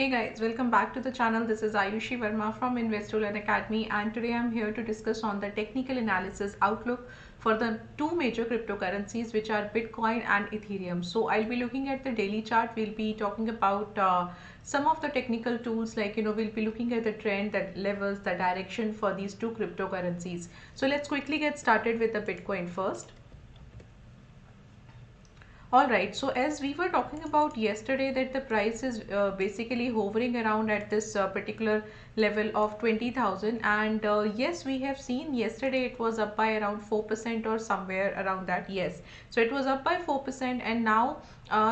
Hey guys, welcome back to the channel. This is Ayushi Verma from Investolearn Academy, and today I'm here to discuss on the technical analysis outlook for the two major cryptocurrencies, which are Bitcoin and Ethereum. So I'll be looking at the daily chart. We'll be talking about some of the technical tools, like we'll be looking at the trend, the levels, the direction for these two cryptocurrencies. So let's quickly get started with the Bitcoin first. Alright, so as we were talking about yesterday, that the price is basically hovering around at this particular level of 20,000, and yes, we have seen yesterday it was up by around 4% or somewhere around that. Yes, so it was up by 4%, and now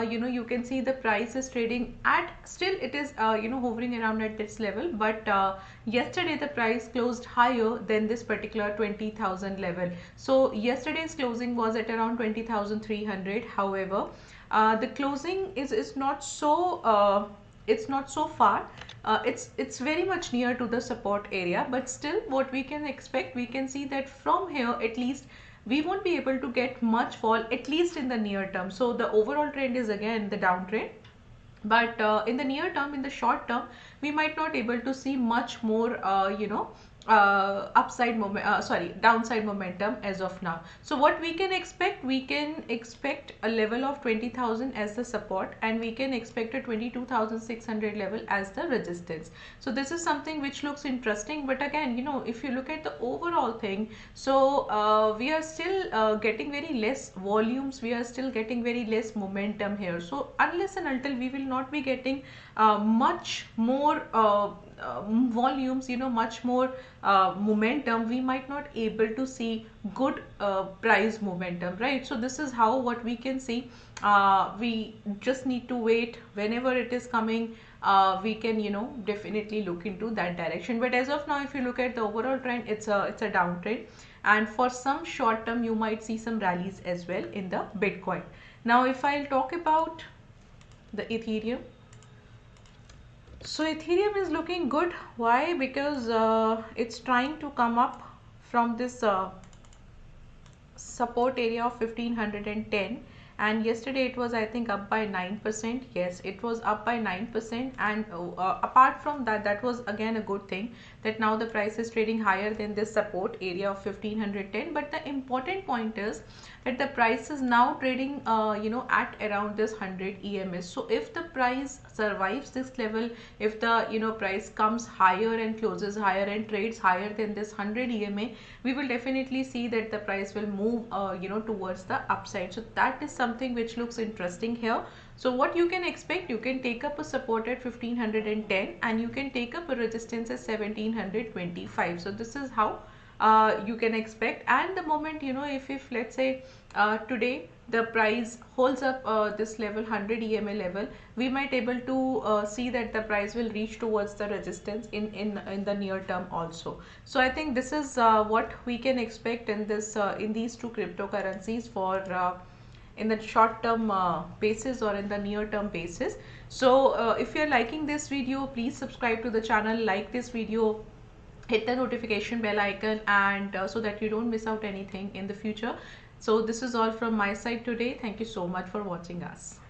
you can see the price is trading at, still it is hovering around at this level, but yesterday the price closed higher than this particular 20,000 level. So yesterday's closing was at around 20,300. However, the closing is not so it's not so far. It's very much near to the support area, but still what we can expect, we can see that from here at least we won't be able to get much fall, at least in the near term. So the overall trend is again the downtrend, but in the near term, in the short term, we might not able to see much more downside momentum as of now. So what we can expect a level of 20,000 as the support, and we can expect a 22,600 level as the resistance. So this is something which looks interesting, but again, if you look at the overall thing, so we are still getting very less volumes, we are still getting very less momentum here. So unless and until we will not be getting much more volumes, much more momentum, we might not able to see good price momentum, right? So this is how what we can see. We just need to wait. Whenever it is coming, we can definitely look into that direction. But as of now, if you look at the overall trend, it's a downtrend, and for some short term you might see some rallies as well in the Bitcoin. Now if I'll talk about the Ethereum, so Ethereum is looking good. Why? Because it's trying to come up from this support area of 1510, and yesterday it was, I think, up by 9%. Yes, it was up by 9%, and apart from that, that was again a good thing, that now the price is trading higher than this support area of 1510. But the important point is that the price is now trading at around this 100 EMS. So if the price survives this level, if the price comes higher and closes higher and trades higher than this 100 EMA, we will definitely see that the price will move towards the upside. So that is something which looks interesting here. So what you can expect, you can take up a support at 1510, and you can take up a resistance at 1725. So this is how you can expect. And the moment, if let's say today the price holds up this level 100 EMA level, we might able to see that the price will reach towards the resistance in the near term also. So I think this is what we can expect in this in these two cryptocurrencies for in the short term basis or in the near term basis. So if you are liking this video, please subscribe to the channel, like this video, hit the notification bell icon, and so that you don't miss out anything in the future. So this is all from my side today. Thank you so much for watching us.